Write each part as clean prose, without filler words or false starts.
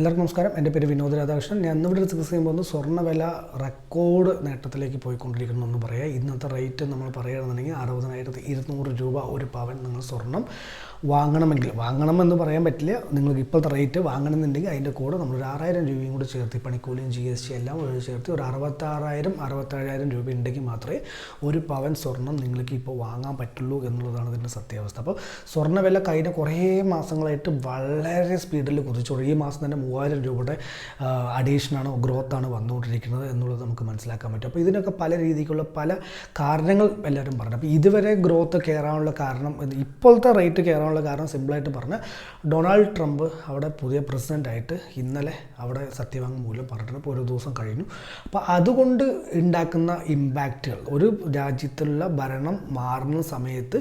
എല്ലാവർക്കും നമസ്കാരം. എൻ്റെ പേര് വിനോദ് രാധാകൃഷ്ണൻ. ഞാൻ ഇന്നിവിടെ ഡിസ്കസ് ചെയ്യുമ്പോൾ സ്വർണ്ണവില റെക്കോർഡ് നേട്ടത്തിലേക്ക് പോയിക്കൊണ്ടിരിക്കുന്നു എന്ന് പറയാം. ഇന്നത്തെ റേറ്റ് നമ്മൾ പറയുകയാണെന്നുണ്ടെങ്കിൽ 60,200 രൂപ ഒരു പവൻ നിങ്ങൾ സ്വർണം വാങ്ങണമെന്ന് പറയാൻ പറ്റില്ല. നിങ്ങൾക്ക് ഇപ്പോഴത്തെ റേറ്റ് വാങ്ങണമെന്നുണ്ടെങ്കിൽ അതിൻ്റെ കൂടെ നമ്മൾ ഒരു 6,000 രൂപയും കൂടി ചേർത്ത് പണിക്കൂലിയും GST എല്ലാം ചേർത്ത് ഒരു 66,000-67,000 രൂപ ഉണ്ടെങ്കിൽ മാത്രമേ ഒരു പവൻ സ്വർണം നിങ്ങൾക്ക് ഇപ്പോൾ വാങ്ങാൻ പറ്റുള്ളൂ എന്നുള്ളതാണ് ഇതിൻ്റെ സത്യാവസ്ഥ. അപ്പോൾ സ്വർണ്ണവില കഴിഞ്ഞ കുറേ മാസങ്ങളായിട്ട് വളരെ സ്പീഡിൽ കുതിച്ചു. ഈ മാസം തന്നെ 3,000 രൂപയുടെ അഡീഷനാണ് ഗ്രോത്താണ് വന്നുകൊണ്ടിരിക്കുന്നത് എന്നുള്ളത് നമുക്ക് മനസ്സിലാക്കാൻ പറ്റും. അപ്പോൾ ഇതിനൊക്കെ പല രീതിക്കുള്ള പല കാരണങ്ങൾ എല്ലാവരും പറഞ്ഞു. അപ്പോൾ ഇതുവരെ ഗ്രോത്ത് കയറാനുള്ള കാരണം, ഇപ്പോഴത്തെ റേറ്റ് കയറാനുള്ള കാരണം സിമ്പിളായിട്ട് പറഞ്ഞാൽ ഡൊണാൾഡ് ട്രംപ് അവിടെ പുതിയ പ്രസിഡൻ്റായിട്ട് ഇന്നലെ അവിടെ സത്യവാങ്മൂലം പറഞ്ഞിട്ട് ഇപ്പോൾ ഒരു ദിവസം കഴിഞ്ഞു. അപ്പോൾ അതുകൊണ്ട് ഉണ്ടാക്കുന്ന ഇമ്പാക്റ്റുകൾ, ഒരു രാജ്യത്തുള്ള ഭരണം മാറുന്ന സമയത്ത്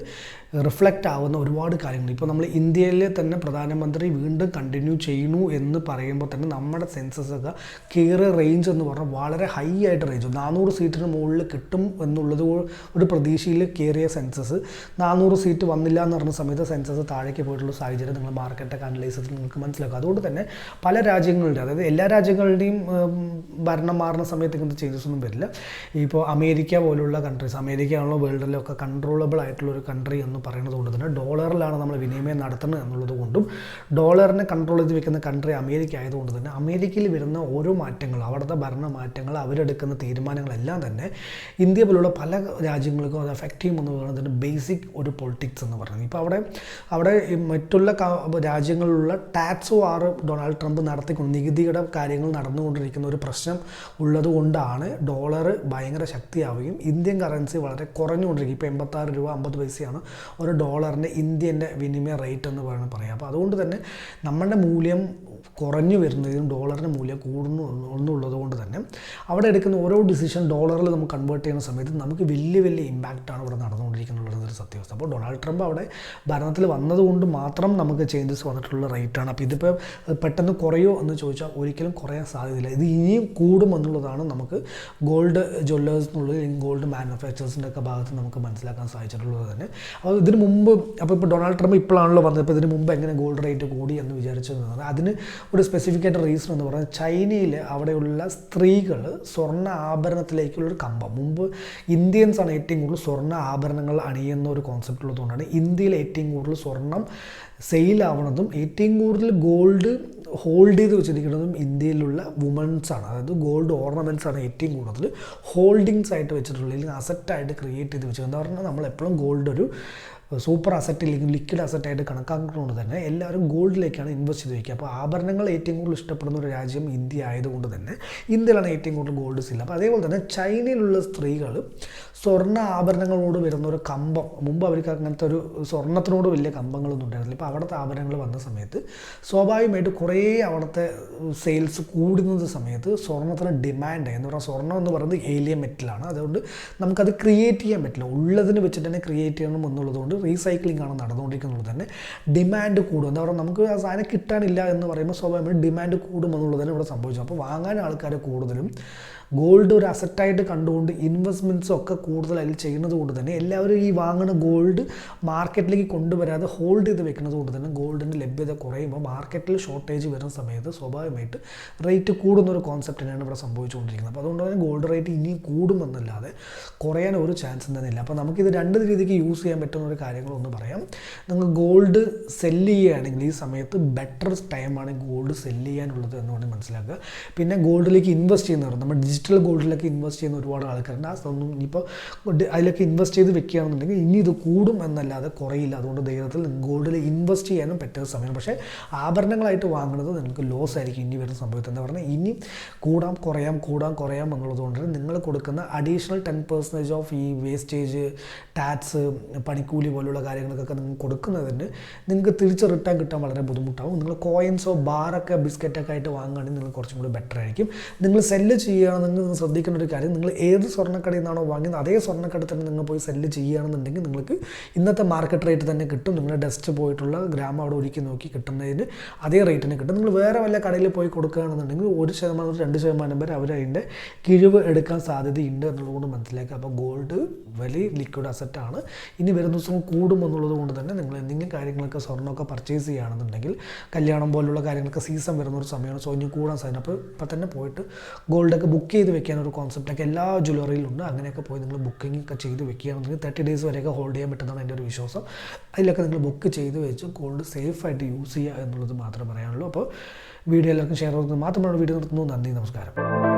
റിഫ്ലക്റ്റ് ആവുന്ന ഒരുപാട് കാര്യങ്ങൾ. ഇപ്പോൾ നമ്മൾ ഇന്ത്യയിലെ തന്നെ പ്രധാനമന്ത്രി വീണ്ടും കണ്ടിന്യൂ ചെയ്യുന്നു എന്ന് പറയുമ്പോൾ തന്നെ നമ്മുടെ സെൻസസൊക്കെ കയറിയ റേഞ്ച് എന്ന് പറഞ്ഞാൽ വളരെ ഹൈ ആയിട്ട് റേഞ്ച് 400 സീറ്റിന് മുകളിൽ കിട്ടും എന്നുള്ളത് ഒരു പ്രതീക്ഷയിൽ കയറിയ സെൻസസ് 400 സീറ്റ് വന്നില്ല എന്ന് പറഞ്ഞ സമയത്ത് സെൻസസ് താഴേക്ക് പോയിട്ടുള്ള സാഹചര്യം നിങ്ങൾ മാർക്കറ്റൊക്കെ അനലൈസ് ചെയ്ത് നിങ്ങൾക്ക് മനസ്സിലാക്കും. അതുകൊണ്ട് തന്നെ പല രാജ്യങ്ങളുടെ, അതായത് എല്ലാ രാജ്യങ്ങളുടെയും ഭരണം മാറുന്ന സമയത്ത് ഇങ്ങനത്തെ ചേഞ്ചസ് ഒന്നും വരില്ല. ഇപ്പോൾ അമേരിക്ക പോലുള്ള കൺട്രീസ്, അമേരിക്കയാണല്ലോ വേൾഡിലൊക്കെ കൺട്രോളബിൾ ആയിട്ടുള്ള ഒരു കൺട്രി എന്ന് പറയുന്നത് കൊണ്ട് തന്നെ ഡോളറിലാണ് നമ്മൾ വിനിമയം നടത്തുന്നത് എന്നുള്ളത് കൊണ്ടും ഡോളറിനെ കൺട്രോൾ ചെയ്ത് വെക്കുന്ന കൺട്രി അമേരിക്ക ആയതുകൊണ്ട് തന്നെ അമേരിക്കയിൽ വരുന്ന ഓരോ മാറ്റങ്ങൾ, അവിടുത്തെ ഭരണ മാറ്റങ്ങൾ, അവരെടുക്കുന്ന തീരുമാനങ്ങളെല്ലാം തന്നെ ഇന്ത്യ പോലുള്ള പല രാജ്യങ്ങൾക്കും അത് എഫക്റ്റ് ചെയ്യുമെന്ന് പറയുന്നതിന് ബേസിക് ഒരു പൊളിറ്റിക്സ് എന്ന് പറയുന്നത്. ഇപ്പോൾ അവിടെ മറ്റുള്ള രാജ്യങ്ങളിലുള്ള ടാക്സ് വാർ ഡൊണാൾഡ് ട്രംപ് നടത്തിക്കൊണ്ട് നികുതിയുടെ കാര്യങ്ങൾ നടന്നുകൊണ്ടിരിക്കുന്ന ഒരു പ്രശ്നം ഉള്ളത് കൊണ്ടാണ് ഡോളർ ഭയങ്കര ശക്തിയാവുകയും ഇന്ത്യൻ കറൻസി വളരെ കുറഞ്ഞുകൊണ്ടിരിക്കും. ഇപ്പോൾ 86 രൂപ 50 പൈസയാണ് ഒരു ഡോളറിൻ്റെ ഇന്ത്യൻ്റെ വിനിമയ റേറ്റ് എന്ന് പറയാം. അപ്പോൾ അതുകൊണ്ട് തന്നെ നമ്മളുടെ മൂല്യം കുറഞ്ഞു വരുന്നതിനും ഡോളറിൻ്റെ മൂല്യം കൂടുന്നു എന്നുള്ളത് കൊണ്ട് തന്നെ അവിടെ എടുക്കുന്ന ഓരോ ഡിസിഷൻ ഡോളറിൽ നമുക്ക് കൺവേർട്ട് ചെയ്യുന്ന സമയത്ത് നമുക്ക് വലിയ ഇമ്പാക്റ്റാണ് ഇവിടെ നടന്നുകൊണ്ടിരിക്കുന്നുള്ളതൊരു സത്യാവസ്ഥ. അപ്പോൾ ഡൊണാൾഡ് ട്രംപ് അവിടെ ഭരണത്തിൽ വന്നതുകൊണ്ട് മാത്രം നമുക്ക് ചേഞ്ചസ് വന്നിട്ടുള്ള റേറ്റാണ്. അപ്പോൾ ഇതിപ്പോൾ പെട്ടെന്ന് കുറയോ എന്ന് ചോദിച്ചാൽ ഒരിക്കലും കുറയാൻ സാധ്യതയില്ല. ഇത് ഇനിയും കൂടുമെന്നുള്ളതാണ് നമുക്ക് ഗോൾഡ് ജ്വല്ലേഴ്സ് എന്നുള്ളത്, ഗോൾഡ് മാനുഫാക്ചേഴ്സിൻ്റെ ഒക്കെ ഭാഗത്ത് നമുക്ക് മനസ്സിലാക്കാൻ സാധിച്ചിട്ടുള്ളത് തന്നെ. അപ്പോൾ ഇതിന് മുമ്പ്, ഇപ്പോൾ ഡൊണാൾഡ് ട്രംപ് ഇപ്പോഴാണല്ലോ വന്നത്, ഇപ്പോൾ ഇതിന് മുമ്പ് എങ്ങനെ ഗോൾഡ് റേറ്റ് കൂടി എന്ന് വിചാരിച്ചത്, അതിന് ഒരു സ്പെസിഫിക് ആയിട്ട് റീസൺ എന്ന് പറയുന്നത് ചൈനയിൽ അവിടെയുള്ള സ്ത്രീകൾ സ്വർണ്ണ ആഭരണത്തിലേക്കുള്ളൊരു കമ്പം. മുമ്പ് ഇന്ത്യൻസ് ആണ് ഏറ്റവും കൂടുതൽ സ്വർണ്ണ ആഭരണങ്ങൾ അണിയുന്ന ഒരു കോൺസെപ്റ്റ് ഉള്ളതുകൊണ്ടാണ് ഇന്ത്യയിൽ ഏറ്റവും കൂടുതൽ സ്വർണം സെയിലാവണതും ഏറ്റവും കൂടുതൽ ഗോൾഡ് ഹോൾഡ് ചെയ്ത് വെച്ചിരിക്കുന്നതും ഇന്ത്യയിലുള്ള വുമൻസാണ്. അതായത് ഗോൾഡ് ഓർണമെൻറ്റ്സ് ആണ് ഏറ്റവും കൂടുതൽ ഹോൾഡിങ്സ് ആയിട്ട് വെച്ചിട്ടുള്ളത്, അല്ലെങ്കിൽ അസറ്റായിട്ട് ക്രിയേറ്റ് ചെയ്ത് വെച്ചിട്ടുണ്ട്. എന്താ പറഞ്ഞാൽ നമ്മളെപ്പോഴും ഗോൾഡ് ഒരു സൂപ്പർ അസറ്റ് ഇല്ലെങ്കിൽ ലിക്വിഡ് അസറ്റായിട്ട് കണക്കാക്കുന്നതുകൊണ്ട് തന്നെ എല്ലാവരും ഗോൾഡിലേക്കാണ് ഇൻവെസ്റ്റ് ചെയ്ത് വയ്ക്കുക. അപ്പോൾ ആഭരണങ്ങൾ ഏറ്റവും കൂടുതൽ ഇഷ്ടപ്പെടുന്ന ഒരു രാജ്യം ഇന്ത്യ ആയതുകൊണ്ട് തന്നെ ഇന്ത്യയിലാണ് ഏറ്റവും കൂടുതൽ ഗോൾഡ് സെയിൽ. അപ്പോൾ അതേപോലെ തന്നെ ചൈനയിലുള്ള സ്ത്രീകൾ സ്വർണ്ണ ആഭരണങ്ങളോട് വരുന്ന ഒരു കമ്പം, മുമ്പ് അവർക്ക് അങ്ങനത്തെ ഒരു സ്വർണ്ണത്തിനോട് വലിയ കമ്പങ്ങളൊന്നും ഉണ്ടായിരുന്നില്ല. ഇപ്പോൾ അവിടുത്തെ ആഭരണങ്ങൾ വന്ന സമയത്ത് സ്വാഭാവികമായിട്ട് കുറേ അവിടുത്തെ സെയിൽസ് കൂടുന്ന സമയത്ത് സ്വർണ്ണത്തിന് ഡിമാൻഡ് എന്ന് പറഞ്ഞാൽ സ്വർണ്ണം എന്ന് പറയുന്നത് ഏലിയൻ മെറ്റലാണ്. അതുകൊണ്ട് നമുക്കത് ക്രിയേറ്റ് ചെയ്യാൻ പറ്റില്ല, ഉള്ളതിന് വെച്ചിട്ട് തന്നെ ക്രിയേറ്റ് ചെയ്യണം എന്നുള്ളതുകൊണ്ട് റീസൈക്ലിംഗ് ആണ് നടന്നുകൊണ്ടിരിക്കുന്നത്. തന്നെ ഡിമാൻഡ് കൂടും. എന്താ പറയുക, നമുക്ക് ആ സാധനം കിട്ടാനില്ല എന്ന് പറയുമ്പോൾ സ്വാഭാവികമായിട്ട് ഡിമാൻഡ് കൂടും എന്നുള്ളത് തന്നെ ഇവിടെ സംഭവിച്ചു. അപ്പോൾ വാങ്ങാൻ ആൾക്കാർ കൂടുതലും ഗോൾഡ് ഒരു അസറ്റായിട്ട് കണ്ടുകൊണ്ട് ഇൻവെസ്റ്റ്മെൻറ്റ്സും ഒക്കെ കൂടുതൽ അതിൽ ചെയ്യുന്നത് കൊണ്ട് തന്നെ എല്ലാവരും ഈ വാങ്ങുന്ന ഗോൾഡ് മാർക്കറ്റിലേക്ക് കൊണ്ടുവരാതെ ഹോൾഡ് ചെയ്ത് വെക്കുന്നത് കൊണ്ട് തന്നെ ഗോൾഡിൻ്റെ ലഭ്യത കുറയുമ്പോൾ മാർക്കറ്റിൽ ഷോർട്ടേജ് വരുന്ന സമയത്ത് സ്വാഭാവികമായിട്ട് റേറ്റ് കൂടുന്നൊരു കോൺസെപ്റ്റ് തന്നെയാണ് ഇവിടെ സംഭവിച്ചുകൊണ്ടിരിക്കുന്നത്. അപ്പോൾ അതുകൊണ്ട് തന്നെ ഗോൾഡ് റേറ്റ് ഇനിയും കൂടുമെന്നല്ലാതെ കുറയാൻ ഒരു ചാൻസും തന്നെ ഇല്ല. അപ്പോൾ നമുക്കിത് രണ്ട് രീതിക്ക് യൂസ് ചെയ്യാൻ പറ്റുന്ന ഒരു കാര്യങ്ങളൊന്ന് പറയാം. നിങ്ങൾ ഗോൾഡ് സെല്ല് ചെയ്യുകയാണെങ്കിൽ ഈ സമയത്ത് ബെറ്റർ ടൈമാണ് ഗോൾഡ് സെല്ല് ചെയ്യാനുള്ളത് എന്നുകൊണ്ട് മനസ്സിലാക്കുക. പിന്നെ ഗോൾഡിലേക്ക് ഇൻവെസ്റ്റ് ചെയ്യുന്നവർ, നമ്മൾ ഡിജിറ്റൽ ഗോൾഡിലൊക്കെ ഇൻവെസ്റ്റ് ചെയ്യുന്ന ഒരുപാട് ആൾക്കാരുണ്ട്. ആ ഒന്നും ഇനിയിപ്പോൾ അതിലൊക്കെ ഇൻവെസ്റ്റ് ചെയ്ത് വെക്കുകയാണെന്നുണ്ടെങ്കിൽ ഇനി ഇത് കൂടും എന്നല്ലാതെ കുറയില്ല. അതുകൊണ്ട് ധൈര്യത്തിൽ ഗോൾഡിൽ ഇൻവെസ്റ്റ് ചെയ്യാനും പറ്റുന്ന സമയമാണ്. പക്ഷേ ആഭരണങ്ങളായിട്ട് വാങ്ങുന്നത് നിങ്ങൾക്ക് ലോസ് ആയിരിക്കും ഇനി വരുന്ന സംഭവത്തിൽ. എന്താ പറഞ്ഞാൽ ഇനി കൂടാം കുറയാം എന്നുള്ളതുകൊണ്ട് നിങ്ങൾ കൊടുക്കുന്ന അഡീഷണൽ 10% ഓഫ് ഈ വേസ്റ്റേജ്, ടാക്സ്, പണിക്കൂലി പോലുള്ള കാര്യങ്ങൾക്കൊക്കെ നിങ്ങൾ കൊടുക്കുന്നതിന് നിങ്ങൾക്ക് തിരിച്ച് റിട്ടേൺ കിട്ടാൻ വളരെ ബുദ്ധിമുട്ടാവും. നിങ്ങൾ കോയിൻസോ ബാറൊക്കെ ബിസ്ക്കറ്റൊക്കെ ആയിട്ട് വാങ്ങുകയാണെങ്കിൽ നിങ്ങൾ കുറച്ചും കൂടി ബെറ്റർ ആയിരിക്കും. നിങ്ങൾ സെല്ല് ചെയ്യുകയാണെന്നുണ്ടെങ്കിൽ നിങ്ങൾ ശ്രദ്ധിക്കേണ്ട ഒരു കാര്യം, നിങ്ങൾ ഏത് സ്വർണ്ണക്കടയിൽ നിന്നാണോ വാങ്ങിയത് അതേ സ്വർണ്ണക്കടയിൽ തന്നെ നിങ്ങൾ പോയി സെല്ല് ചെയ്യുകയാണെന്നുണ്ടെങ്കിൽ നിങ്ങൾക്ക് ഇന്നത്തെ മാർക്കറ്റ് റേറ്റ് തന്നെ കിട്ടും. നിങ്ങളുടെ ഡസ്റ്റ് പോയിട്ടുള്ള ഗ്രാം അവിടെ ഒരുക്കി നോക്കി കിട്ടുന്നതിന് അതേ റേറ്റിന് കിട്ടും. നിങ്ങൾ വേറെ വല്ല കടയിൽ പോയി കൊടുക്കുകയാണെന്നുണ്ടെങ്കിൽ 1% 2% വരെ അവർ അതിൻ്റെ കിഴിവ് എടുക്കാൻ സാധ്യതയുണ്ട് എന്നുള്ളതുകൊണ്ട് മനസ്സിലാക്കുക. അപ്പോൾ ഗോൾഡ് വലിയ ലിക്വിഡ് അസറ്റാണ്. ഇനി വരുന്ന ദിവസം കൂടുമെന്നുള്ളത് കൊണ്ട് തന്നെ നിങ്ങൾ എന്തെങ്കിലും കാര്യങ്ങളൊക്കെ സ്വർണ്ണമൊക്കെ പർച്ചേസ് ചെയ്യുകയാണെന്നുണ്ടെങ്കിൽ കല്യാണം പോലുള്ള കാര്യങ്ങളൊക്കെ സീസൺ വരുന്ന ഒരു സമയമാണ്. സോ ഇനി കൂടാൻ സാധ്യത. അപ്പോൾ ഇപ്പം തന്നെ പോയിട്ട് ഗോൾഡൊക്കെ ബുക്ക് ചെയ്ത് വെക്കാനൊരു കോൺസെപ്റ്റൊക്കെ എല്ലാ ജ്വല്ലറിയിലുണ്ട്. അങ്ങനെയൊക്കെ പോയി നിങ്ങൾ ബുക്കിംഗ് ഒക്കെ ചെയ്ത് വെക്കുകയാണെന്നുണ്ടെങ്കിൽ 30 days വരെയൊക്കെ ഹോൾഡ് ചെയ്യാൻ പറ്റുന്നതാണ് എൻ്റെ ഒരു വിശ്വാസം. അതിലൊക്കെ നിങ്ങൾ ബുക്ക് ചെയ്ത് വെച്ച് ഗോൾഡ് സേഫായിട്ട് യൂസ് ചെയ്യുക എന്നുള്ളത് മാത്രമേ പറയാനുള്ളൂ. അപ്പോൾ വീഡിയോ എല്ലാവർക്കും ഷെയർ ചെയ്തത് മാത്രമാണ് വീഡിയോ നിർത്തുന്നു. നന്ദി, നമസ്കാരം.